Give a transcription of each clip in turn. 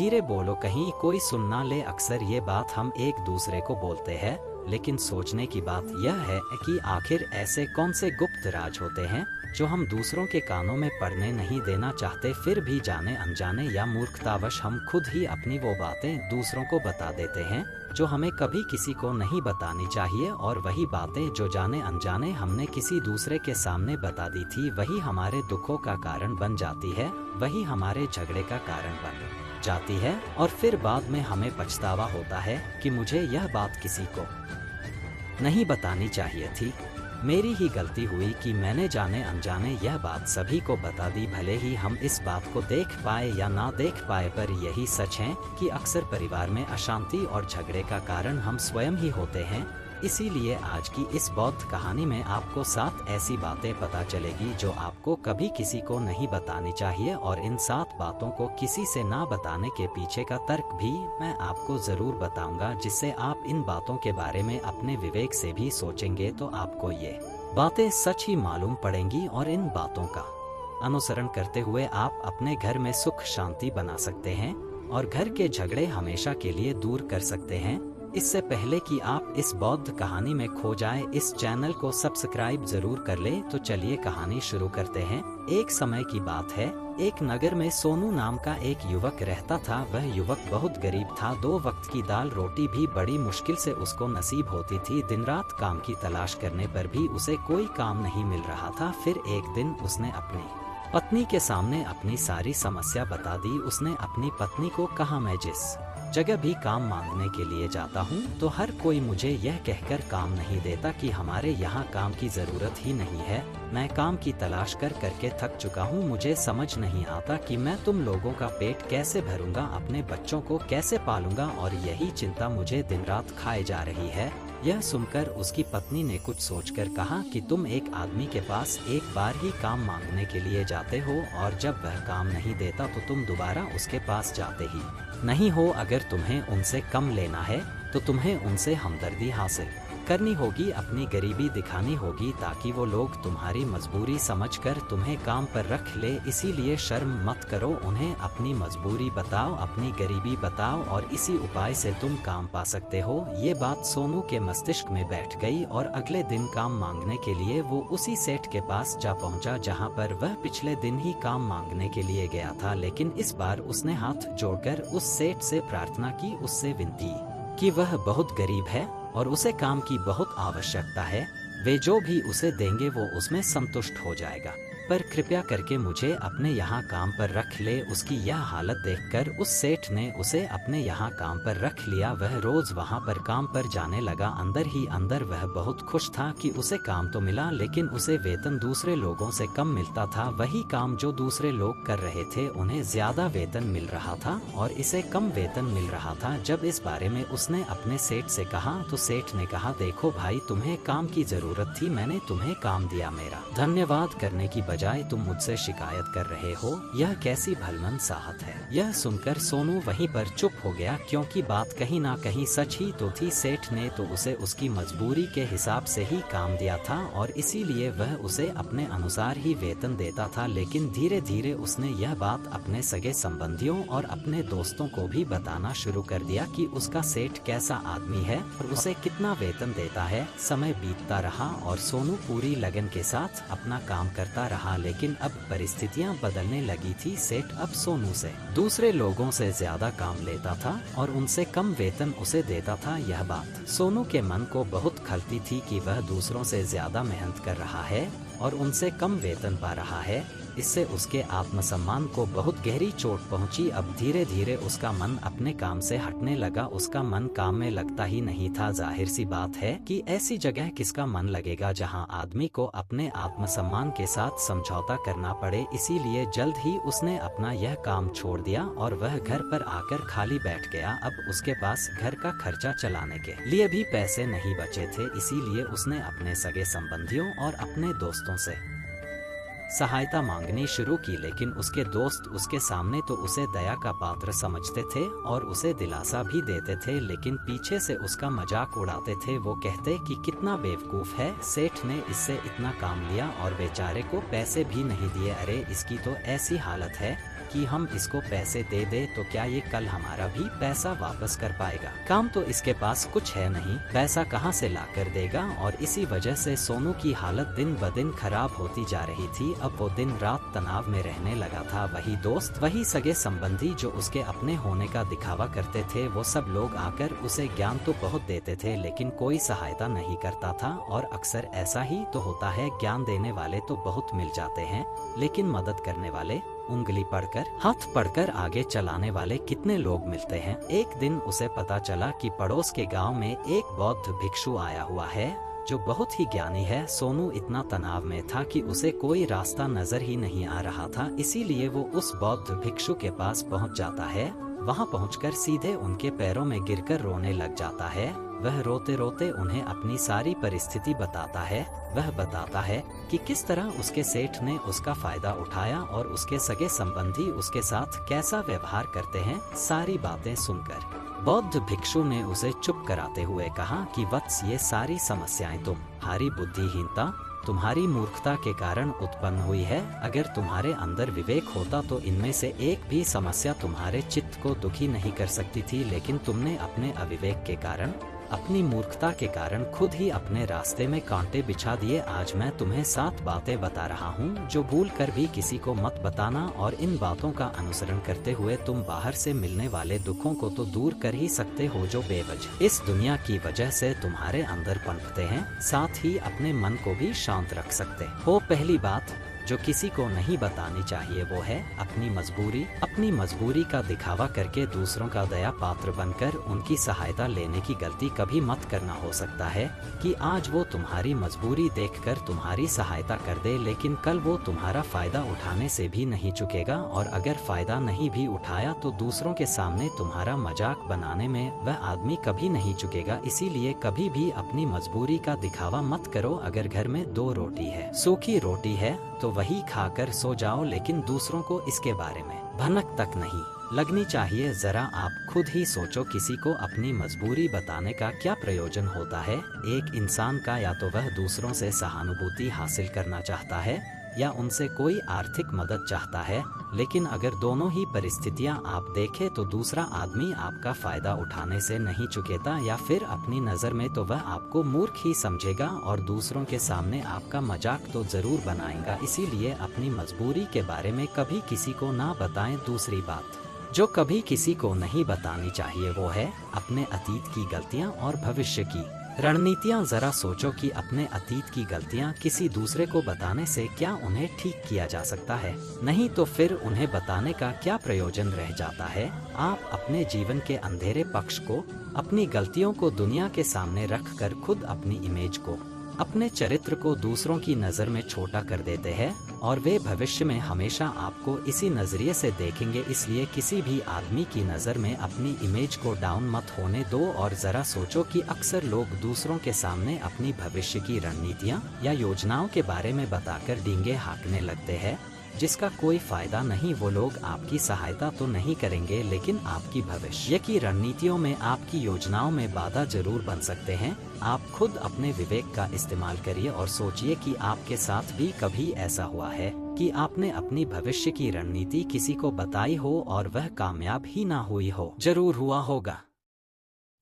धीरे बोलो कहीं कोई सुन ना ले। अक्सर ये बात हम एक दूसरे को बोलते हैं, लेकिन सोचने की बात यह है कि आखिर ऐसे कौन से गुप्त राज होते हैं जो हम दूसरों के कानों में पड़ने नहीं देना चाहते, फिर भी जाने अनजाने या मूर्खतावश हम खुद ही अपनी वो बातें दूसरों को बता देते हैं जो हमें कभी किसी को नहीं बतानी चाहिए। और वही बातें जो जाने अनजाने हमने किसी दूसरे के सामने बता दी थी, वही हमारे दुखों का कारण बन जाती है, वही हमारे झगड़े का कारण बन जाती है। और फिर बाद में हमें पछतावा होता है कि मुझे यह बात किसी को नहीं बतानी चाहिए थी, मेरी ही गलती हुई कि मैंने जाने अनजाने यह बात सभी को बता दी। भले ही हम इस बात को देख पाए या ना देख पाए, पर यही सच है कि अक्सर परिवार में अशांति और झगड़े का कारण हम स्वयं ही होते हैं। इसीलिए आज की इस बौद्ध कहानी में आपको 7 ऐसी बातें पता चलेगी जो आपको कभी किसी को नहीं बतानी चाहिए, और इन 7 बातों को किसी से ना बताने के पीछे का तर्क भी मैं आपको जरूर बताऊंगा, जिससे आप इन बातों के बारे में अपने विवेक से भी सोचेंगे तो आपको ये बातें सच ही मालूम पड़ेंगी। और इन बातों का अनुसरण करते हुए आप अपने घर में सुख शांति बना सकते हैं और घर के झगड़े हमेशा के लिए दूर कर सकते हैं। इससे पहले कि आप इस बौद्ध कहानी में खो जाएं, इस चैनल को सब्सक्राइब जरूर कर लें। तो चलिए कहानी शुरू करते हैं। एक समय की बात है, एक नगर में सोनू नाम का एक युवक रहता था। वह युवक बहुत गरीब था, 2 वक्त की दाल रोटी भी बड़ी मुश्किल से उसको नसीब होती थी। दिन रात काम की तलाश करने पर भी उसे कोई काम नहीं मिल रहा था। फिर एक दिन उसने अपनी पत्नी के सामने अपनी सारी समस्या बता दी। उसने अपनी पत्नी को कहा, मैं जिस जगह भी काम मांगने के लिए जाता हूँ तो हर कोई मुझे यह कहकर काम नहीं देता कि हमारे यहाँ काम की जरूरत ही नहीं है। मैं काम की तलाश कर करके थक चुका हूँ। मुझे समझ नहीं आता कि मैं तुम लोगों का पेट कैसे भरूंगा, अपने बच्चों को कैसे पालूंगा, और यही चिंता मुझे दिन रात खाए जा रही है। यह सुनकर उसकी पत्नी ने कुछ सोचकर कहा कि तुम एक आदमी के पास एक बार ही काम मांगने के लिए जाते हो, और जब वह काम नहीं देता तो तुम दोबारा उसके पास जाते ही नहीं हो। अगर तुम्हें उनसे कम लेना है तो तुम्हें उनसे हमदर्दी हासिल करनी होगी, अपनी गरीबी दिखानी होगी, ताकि वो लोग तुम्हारी मजबूरी समझकर तुम्हें काम पर रख ले। इसीलिए शर्म मत करो, उन्हें अपनी मजबूरी बताओ, अपनी गरीबी बताओ, और इसी उपाय से तुम काम पा सकते हो। ये बात सोनू के मस्तिष्क में बैठ गई और अगले दिन काम मांगने के लिए वो उसी सेठ के पास जा पहुंचा जहां पर वह पिछले दिन ही काम मांगने के लिए गया था। लेकिन इस बार उसने हाथ जोड़कर उस सेठ से प्रार्थना की, उससे विनती कि वह बहुत गरीब है और उसे काम की बहुत आवश्यकता है। वे जो भी उसे देंगे वो उसमें संतुष्ट हो जाएगा, पर कृपया करके मुझे अपने यहाँ काम पर रख ले। उसकी यह हालत देखकर उस सेठ ने उसे अपने यहाँ काम पर रख लिया। वह रोज वहाँ पर काम पर जाने लगा। अंदर ही अंदर वह बहुत खुश था कि उसे काम तो मिला, लेकिन उसे वेतन दूसरे लोगों से कम मिलता था। वही काम जो दूसरे लोग कर रहे थे उन्हें ज्यादा वेतन मिल रहा था और इसे कम वेतन मिल रहा था। जब इस बारे में उसने अपने सेठ से कहा तो सेठ ने कहा, देखो भाई, तुम्हें काम की जरूरत थी, मैंने तुम्हें काम दिया, मेरा धन्यवाद करने की बजाय तुम मुझसे शिकायत कर रहे हो, यह कैसी भलमंद साहत है। यह सुनकर सोनू वहीं पर चुप हो गया, क्योंकि बात कहीं ना कहीं सच ही तो थी। सेठ ने तो उसे उसकी मजबूरी के हिसाब से ही काम दिया था और इसीलिए वह उसे अपने अनुसार ही वेतन देता था। लेकिन धीरे धीरे उसने यह बात अपने सगे संबंधियों और अपने दोस्तों को भी बताना शुरू कर दिया कि उसका सेठ कैसा आदमी है और उसे कितना वेतन देता है। समय बीतता रहा और सोनू पूरी लगन के साथ अपना काम करता रहा, लेकिन अब परिस्थितियां बदलने लगी थी। सेठ अब सोनू से दूसरे लोगों से ज्यादा काम लेता था और उनसे कम वेतन उसे देता था। यह बात सोनू के मन को बहुत खलती थी कि वह दूसरों से ज्यादा मेहनत कर रहा है और उनसे कम वेतन पा रहा है। इससे उसके आत्मसम्मान को बहुत गहरी चोट पहुंची। अब धीरे धीरे उसका मन अपने काम से हटने लगा, उसका मन काम में लगता ही नहीं था। जाहिर सी बात है कि ऐसी जगह किसका मन लगेगा जहां आदमी को अपने आत्मसम्मान के साथ समझौता करना पड़े। इसीलिए जल्द ही उसने अपना यह काम छोड़ दिया और वह घर पर आकर खाली बैठ गया। अब उसके पास घर का खर्चा चलाने के लिए भी पैसे नहीं बचे थे। इसीलिए उसने अपने सगे संबंधियों और अपने दोस्तों से सहायता मांगनी शुरू की, लेकिन उसके दोस्त उसके सामने तो उसे दया का पात्र समझते थे और उसे दिलासा भी देते थे, लेकिन पीछे से उसका मजाक उड़ाते थे। वो कहते कि कितना बेवकूफ है, सेठ ने इससे इतना काम लिया और बेचारे को पैसे भी नहीं दिए। अरे इसकी तो ऐसी हालत है कि हम इसको पैसे दे दे तो क्या ये कल हमारा भी पैसा वापस कर पाएगा? काम तो इसके पास कुछ है नहीं, पैसा कहाँ से ला कर देगा? और इसी वजह से सोनू की हालत दिन ब दिन खराब होती जा रही थी। अब वो दिन रात तनाव में रहने लगा था। वही दोस्त, वही सगे संबंधी जो उसके अपने होने का दिखावा करते थे, वो सब लोग आकर उसे ज्ञान तो बहुत देते थे लेकिन कोई सहायता नहीं करता था। और अक्सर ऐसा ही तो होता है, ज्ञान देने वाले तो बहुत मिल जाते हैं लेकिन मदद करने वाले, उंगली पड़कर, हाथ पड़कर आगे चलाने वाले कितने लोग मिलते हैं। एक दिन उसे पता चला कि पड़ोस के गांव में एक बौद्ध भिक्षु आया हुआ है जो बहुत ही ज्ञानी है। सोनू इतना तनाव में था कि उसे कोई रास्ता नजर ही नहीं आ रहा था, इसीलिए वो उस बौद्ध भिक्षु के पास पहुंच जाता है। वहां पहुंचकर सीधे उनके पैरों में गिरकर रोने लग जाता है। वह रोते रोते उन्हें अपनी सारी परिस्थिति बताता है। वह बताता है कि किस तरह उसके सेठ ने उसका फायदा उठाया और उसके सगे संबंधी उसके साथ कैसा व्यवहार करते हैं। सारी बातें सुनकर बौद्ध भिक्षु ने उसे चुप कराते हुए कहा कि वत्स, ये सारी समस्याएं तुम्हारी बुद्धिहीनता, तुम्हारी मूर्खता के कारण उत्पन्न हुई है। अगर तुम्हारे अंदर विवेक होता तो इनमें से एक भी समस्या तुम्हारे चित्त को दुखी नहीं कर सकती थी, लेकिन तुमने अपने अविवेक के कारण, अपनी मूर्खता के कारण खुद ही अपने रास्ते में कांटे बिछा दिए। आज मैं तुम्हें 7 बातें बता रहा हूँ जो भूल कर भी किसी को मत बताना, और इन बातों का अनुसरण करते हुए तुम बाहर से मिलने वाले दुखों को तो दूर कर ही सकते हो जो बेवजह इस दुनिया की वजह से तुम्हारे अंदर पनपते हैं। साथ ही अपने मन को भी शांत रख सकते हो। पहली बात जो किसी को नहीं बतानी चाहिए वो है अपनी मजबूरी। अपनी मजबूरी का दिखावा करके दूसरों का दया पात्र बनकर उनकी सहायता लेने की गलती कभी मत करना। हो सकता है कि आज वो तुम्हारी मजबूरी देखकर तुम्हारी सहायता कर दे, लेकिन कल वो तुम्हारा फायदा उठाने से भी नहीं चुकेगा, और अगर फायदा नहीं भी उठाया तो दूसरों के सामने तुम्हारा मजाक बनाने में वह आदमी कभी नहीं चुकेगा। इसीलिए कभी भी अपनी मजबूरी का दिखावा मत करो। अगर घर में 2 रोटी है, सूखी रोटी है, तो वही खाकर सो जाओ, लेकिन दूसरों को इसके बारे में भनक तक नहीं लगनी चाहिए। जरा आप खुद ही सोचो, किसी को अपनी मजबूरी बताने का क्या प्रयोजन होता है? एक इंसान का या तो वह दूसरों से सहानुभूति हासिल करना चाहता है या उनसे कोई आर्थिक मदद चाहता है, लेकिन अगर दोनों ही परिस्थितियां आप देखें तो दूसरा आदमी आपका फायदा उठाने से नहीं चुकेता, या फिर अपनी नज़र में तो वह आपको मूर्ख ही समझेगा और दूसरों के सामने आपका मजाक तो जरूर बनाएगा। इसीलिए अपनी मजबूरी के बारे में कभी किसी को ना बताएं। दूसरी बात जो कभी किसी को नहीं बतानी चाहिए वो है अपने अतीत की गलतियां और भविष्य की रणनीतियां। जरा सोचो कि अपने अतीत की गलतियां किसी दूसरे को बताने से क्या उन्हें ठीक किया जा सकता है? नहीं तो फिर उन्हें बताने का क्या प्रयोजन रह जाता है? आप अपने जीवन के अंधेरे पक्ष को, अपनी गलतियों को दुनिया के सामने रख कर खुद अपनी इमेज को, अपने चरित्र को दूसरों की नज़र में छोटा कर देते हैं, और वे भविष्य में हमेशा आपको इसी नज़रिए से देखेंगे। इसलिए किसी भी आदमी की नज़र में अपनी इमेज को डाउन मत होने दो। और ज़रा सोचो कि अक्सर लोग दूसरों के सामने अपनी भविष्य की रणनीतियाँ या योजनाओं के बारे में बताकर डींगे हाँकने लगते हैं, जिसका कोई फायदा नहीं। वो लोग आपकी सहायता तो नहीं करेंगे, लेकिन आपकी भविष्य की रणनीतियों में, आपकी योजनाओं में बाधा जरूर बन सकते हैं। आप खुद अपने विवेक का इस्तेमाल करिए और सोचिए कि आपके साथ भी कभी ऐसा हुआ है कि आपने अपनी भविष्य की रणनीति किसी को बताई हो और वह कामयाब ही ना हुई हो। जरूर हुआ होगा।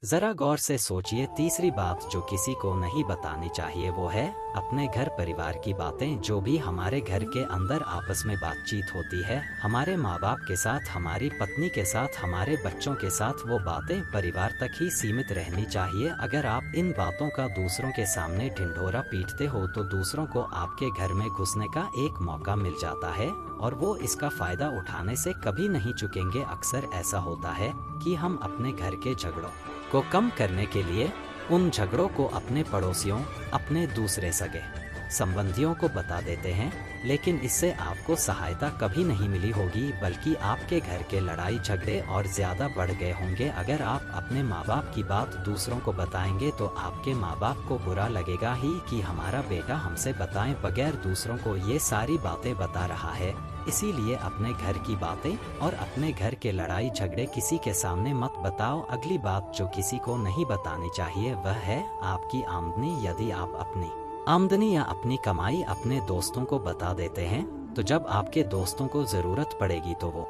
जरा गौर से सोचिए। तीसरी बात जो किसी को नहीं बतानी चाहिए वो है अपने घर परिवार की बातें। जो भी हमारे घर के अंदर आपस में बातचीत होती है, हमारे माँ बाप के साथ, हमारी पत्नी के साथ, हमारे बच्चों के साथ, वो बातें परिवार तक ही सीमित रहनी चाहिए। अगर आप इन बातों का दूसरों के सामने ढिंढोरा पीटते हो तो दूसरों को आपके घर में घुसने का एक मौका मिल जाता है, और वो इसका फायदा उठाने से कभी नहीं चुकेंगे। अक्सर ऐसा होता है कि हम अपने घर के झगड़ों को कम करने के लिए उन झगड़ों को अपने पड़ोसियों, अपने दूसरे सगे संबंधियों को बता देते हैं, लेकिन इससे आपको सहायता कभी नहीं मिली होगी, बल्कि आपके घर के लड़ाई झगड़े और ज्यादा बढ़ गए होंगे। अगर आप अपने माँ बाप की बात दूसरों को बताएंगे तो आपके माँ बाप को बुरा लगेगा ही कि हमारा बेटा हमसे बताए बगैर दूसरों को ये सारी बातें बता रहा है। इसीलिए अपने घर की बातें और अपने घर के लड़ाई झगड़े किसी के सामने मत बताओ। अगली बात जो किसी को नहीं बतानी चाहिए वह है आपकी आमदनी। यदि आप अपनी आमदनी या अपनी कमाई अपने दोस्तों को बता देते हैं तो जब आपके दोस्तों को जरूरत पड़ेगी तो वो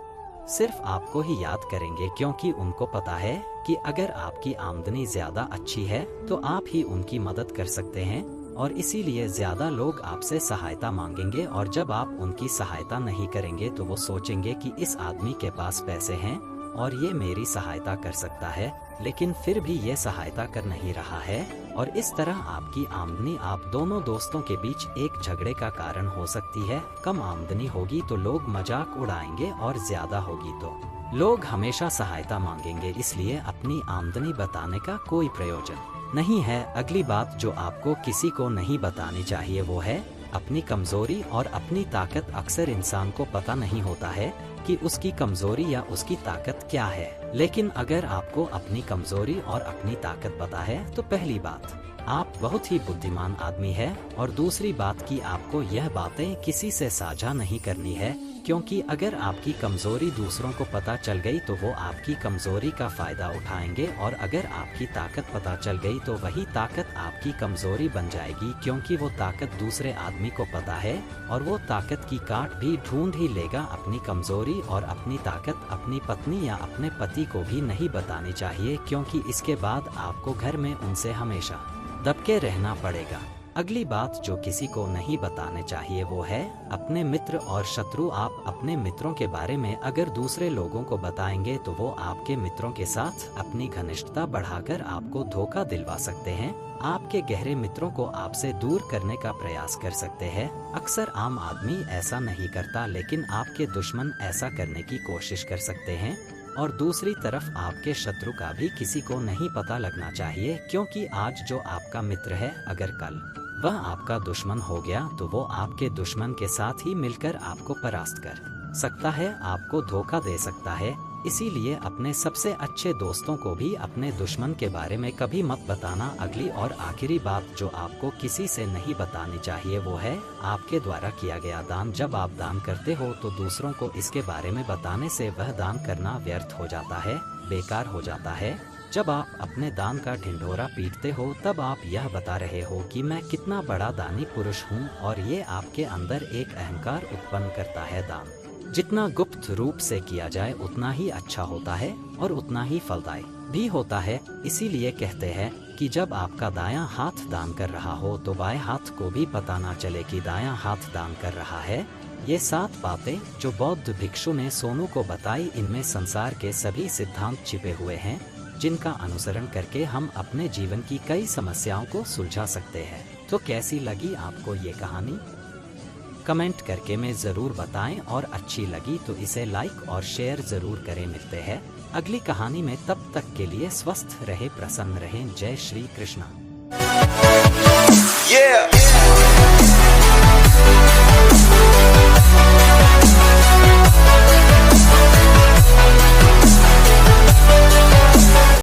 सिर्फ आपको ही याद करेंगे, क्योंकि उनको पता है कि अगर आपकी आमदनी ज्यादा अच्छी है तो आप ही उनकी मदद कर सकते हैं, और इसीलिए ज्यादा लोग आपसे सहायता मांगेंगे। और जब आप उनकी सहायता नहीं करेंगे तो वो सोचेंगे कि इस आदमी के पास पैसे हैं और ये मेरी सहायता कर सकता है, लेकिन फिर भी ये सहायता कर नहीं रहा है। और इस तरह आपकी आमदनी आप दोनों दोस्तों के बीच एक झगड़े का कारण हो सकती है। कम आमदनी होगी तो लोग मजाक उड़ाएंगे, और ज्यादा होगी तो लोग हमेशा सहायता मांगेंगे। इसलिए अपनी आमदनी बताने का कोई प्रयोजन नहीं है। अगली बात जो आपको किसी को नहीं बतानी चाहिए वो है अपनी कमजोरी और अपनी ताकत। अक्सर इंसान को पता नहीं होता है कि उसकी कमजोरी या उसकी ताकत क्या है, लेकिन अगर आपको अपनी कमजोरी और अपनी ताकत पता है तो पहली बात आप बहुत ही बुद्धिमान आदमी है, और दूसरी बात कि आपको यह बातें किसी से साझा नहीं करनी है, क्योंकि अगर आपकी कमजोरी दूसरों को पता चल गई तो वो आपकी कमजोरी का फायदा उठाएंगे, और अगर आपकी ताकत पता चल गई तो वही ताकत आपकी कमजोरी बन जाएगी, क्योंकि वो ताकत दूसरे आदमी को पता है, और वो ताकत की काट भी ढूंढ ही लेगा। अपनी कमजोरी और अपनी ताकत अपनी पत्नी या अपने पति को भी नहीं बतानी चाहिए, क्योंकि इसके बाद आपको घर में उनसे हमेशा दबके रहना पड़ेगा। अगली बात जो किसी को नहीं बताने चाहिए वो है अपने मित्र और शत्रु। आप अपने मित्रों के बारे में अगर दूसरे लोगों को बताएंगे तो वो आपके मित्रों के साथ अपनी घनिष्ठता बढ़ाकर आपको धोखा दिलवा सकते हैं। आपके गहरे मित्रों को आपसे दूर करने का प्रयास कर सकते हैं। अक्सर आम आदमी ऐसा नहीं करता, लेकिन आपके दुश्मन ऐसा करने की कोशिश कर सकते हैं। और दूसरी तरफ आपके शत्रु का भी किसी को नहीं पता लगना चाहिए, क्योंकि आज जो आपका मित्र है अगर कल वह आपका दुश्मन हो गया तो वो आपके दुश्मन के साथ ही मिलकर आपको परास्त कर सकता है, आपको धोखा दे सकता है। इसीलिए अपने सबसे अच्छे दोस्तों को भी अपने दुश्मन के बारे में कभी मत बताना। अगली और आखिरी बात जो आपको किसी से नहीं बतानी चाहिए वो है आपके द्वारा किया गया दान। जब आप दान करते हो तो दूसरों को इसके बारे में बताने से वह दान करना व्यर्थ हो जाता है, बेकार हो जाता है। जब आप अपने दान का ढिंढोरा पीटते हो तब आप यह बता रहे हो कि मैं कितना बड़ा दानी पुरुष हूँ, और ये आपके अंदर एक अहंकार उत्पन्न करता है। दान जितना गुप्त रूप से किया जाए उतना ही अच्छा होता है और उतना ही फलदायी भी होता है। इसीलिए कहते हैं कि जब आपका दायां हाथ दान कर रहा हो तो बाएं हाथ को भी पता ना चले कि दायां हाथ दान कर रहा है। ये 7 बातें जो बौद्ध भिक्षु ने सोनू को बताई, इनमें संसार के सभी सिद्धांत छिपे हुए हैं, जिनका अनुसरण करके हम अपने जीवन की कई समस्याओं को सुलझा सकते हैं। तो कैसी लगी आपको ये कहानी? कमेंट करके में ज़रूर बताएं, और अच्छी लगी तो इसे लाइक और शेयर ज़रूर करें। मिलते हैं अगली कहानी में, तब तक के लिए स्वस्थ रहे, प्रसन्न रहें। जय श्री कृष्णा।